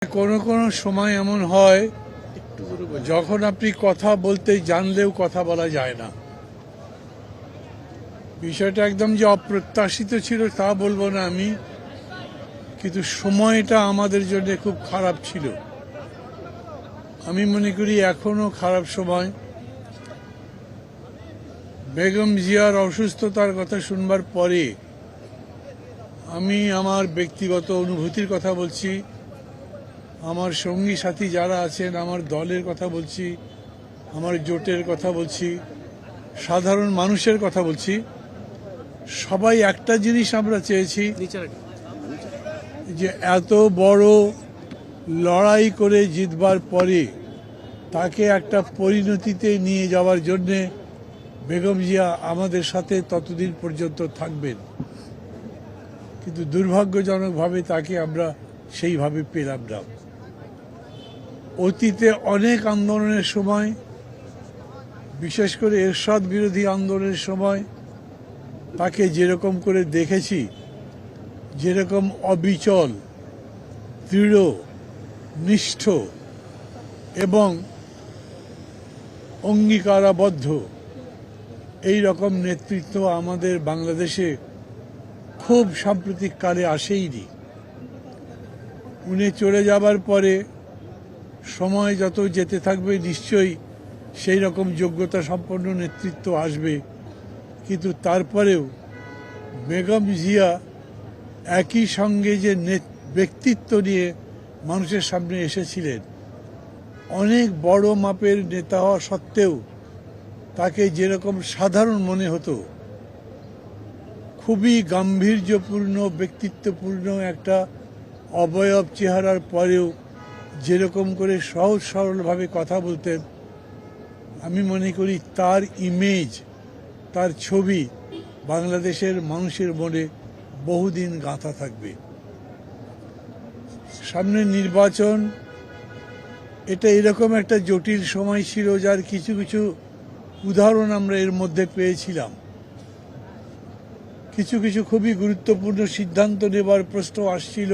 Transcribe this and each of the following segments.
কোনো কোনো সময় এমন হয় যখন আপনি কথা বলতে জানলেও কথা বলা যায় না। বিষয়টা একদম যে অপ্রত্যাশিত ছিল তা বলবো না আমি, কিন্তু সময়টা আমাদের জন্য খুব খারাপ ছিল। আমি মনে করি এখনো খারাপ সময়। বেগম জিয়ার অসুস্থতার কথা শুনবার পরে আমি আমার ব্যক্তিগত অনুভূতির কথা বলছি, আমার সঙ্গী সাথী যারা আছেন, আমার দলের কথা বলছি, আমার জোটের কথা বলছি, সাধারণ মানুষের কথা বলছি। সবাই একটা জিনিস আমরা চেয়েছি যে এত বড় লড়াই করে জিতবার পরে তাকে একটা পরিণতিতে নিয়ে যাওয়ার জন্যে বেগম জিয়া আমাদের সাথে ততদিন পর্যন্ত থাকবেন, কিন্তু দুর্ভাগ্যজনকভাবে তাকে আমরা সেইভাবে পেলাম না। অতীতে অনেক আন্দোলনের সময়, বিশেষ করে এরশাদ বিরোধী আন্দোলনের সময় তাকে যেরকম করে দেখেছি, যেরকম অবিচল, দৃঢ়, নিষ্ঠ এবং অঙ্গীকারাবদ্ধ এই রকম নেতৃত্ব আমাদের বাংলাদেশে খুব সাম্প্রতিককালে আসেইনি। উনি চলে যাবার পরে সময় যত যেতে থাকবে নিশ্চয়ই সেই রকম যোগ্যতা সম্পন্ন নেতৃত্ব আসবে, কিন্তু তারপরেও বেগম জিয়া একই সঙ্গে যে ব্যক্তিত্ব নিয়ে মানুষের সামনে এসেছিলেন, অনেক বড় মাপের নেতা হওয়া সত্ত্বেও তাকে যেরকম সাধারণ মনে হতো, খুবই গাম্ভীর্যপূর্ণ ব্যক্তিত্বপূর্ণ একটা অবয়ব চেহারার পরেও যেরকম করে সহজ সরলভাবে কথা বলতেন, আমি মনে করি তার ইমেজ, তার ছবি বাংলাদেশের মানুষের মনে বহুদিন গাঁথা থাকবে। সামনে নির্বাচন, এটা এরকম একটা জটিল সময় ছিল যার কিছু কিছু উদাহরণ আমরা এর মধ্যে পেয়েছিলাম। কিছু কিছু খুবই গুরুত্বপূর্ণ সিদ্ধান্ত নেবার প্রশ্ন আসছিল,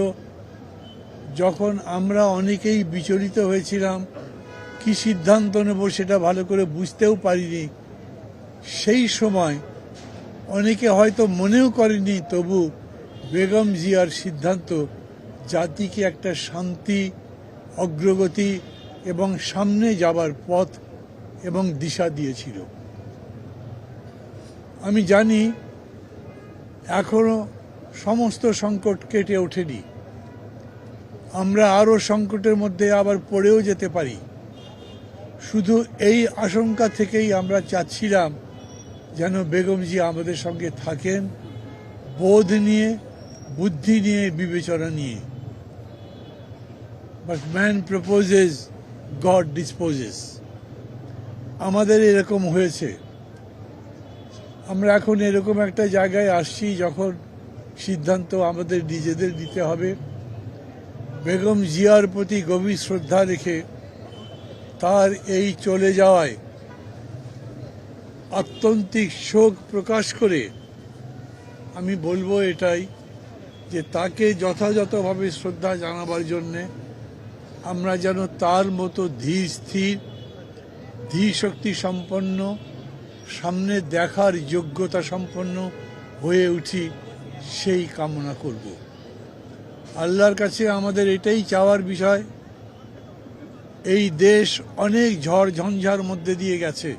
যখন আমরা অনেকেই বিচলিত হয়েছিলাম, কি সিদ্ধান্ত নেব সেটা ভালো করে বুঝতেও পারিনি। সেই সময় অনেকে হয়তো মনেও করেনি, তবু বেগম জিয়ার সিদ্ধান্ত জাতিকে একটা শান্তি, অগ্রগতি এবং সামনে যাবার পথ এবং দিশা দিয়েছিল। আমি জানি এখনো সমস্ত সংকট কেটে ওঠেনি, আমরা আরও সংকটের মধ্যে আবার পড়েও যেতে পারি। শুধু এই আশঙ্কা থেকেই আমরা চাচ্ছিলাম যেন বেগম জিয়া আমাদের সঙ্গে থাকেন, বোধ নিয়ে, বুদ্ধি নিয়ে, বিবেচনা নিয়ে। But man proposes, god disposes. আমাদের এরকম হয়েছে। আমরা এখন এরকম একটা জায়গায় আসছি যখন সিদ্ধান্ত আমাদের নিজেদের নিতে হবে। বেগম জিয়ার প্রতি গভীর শ্রদ্ধা রেখে তার এই চলে যাওয়ায় আত্যন্তিক শোক প্রকাশ করে আমি বলবো এটাই, যে তাকে যথাযথভাবে শ্রদ্ধা জানাবার জন্যে আমরা যেন তার মতো ধীর স্থির, ধীর শক্তি সম্পন্ন, সামনে দেখার যোগ্যতা সম্পন্ন হয়ে উঠি, সেই কামনা করব। আল্লাহর কাছে আমাদের এটাই চাওয়ার বিষয়। এই দেশ অনেক ঝড় ঝঞ্ঝার মধ্যে দিয়ে গেছে,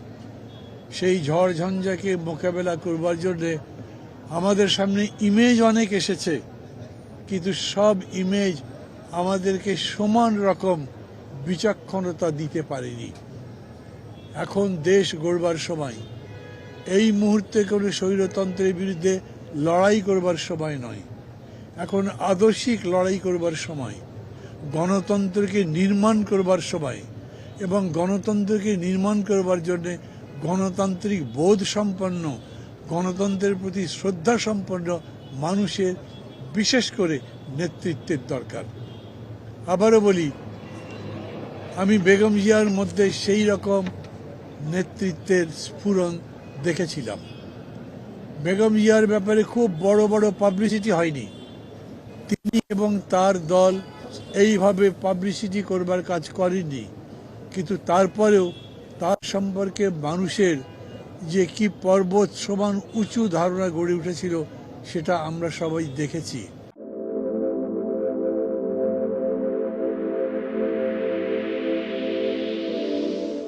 সেই ঝড় ঝঞ্ঝাকে মোকাবেলা করবার জন্যে আমাদের সামনে ইমেজ অনেক এসেছে, কিন্তু সব ইমেজ আমাদেরকে সমান রকম বিচক্ষণতা দিতে পারেনি। এখন দেশ গড়বার সময়, এই মুহূর্তে কোনো স্বৈরতন্ত্রের বিরুদ্ধে লড়াই করবার সময় নয়, এখন আদর্শিক লড়াই করবার সময়, গণতন্ত্রকে নির্মাণ করবার সময়, এবং গণতন্ত্রকে নির্মাণ করবার জন্যে গণতান্ত্রিক বোধ সম্পন্ন, গণতন্ত্রের প্রতি শ্রদ্ধা সম্পন্ন মানুষের বিশেষ করে নেতৃত্বের দরকার। আবারও বলি, আমি বেগম জিয়ার মধ্যে সেই রকম নেতৃত্বের স্ফুরণ দেখেছিলাম। বেগম জিয়ার ব্যাপারে খুব বড় বড় পাবলিসিটি হয়নি। তিনি এবং তার দল এইভাবে পাবলিসিটি করবার কাজ করেনি, কিন্তু তারপরেও তার সম্পর্কে মানুষের যে কি পর্বত সমান উঁচু ধারণা গড়ে উঠেছিল সেটা আমরা সবাই দেখেছি।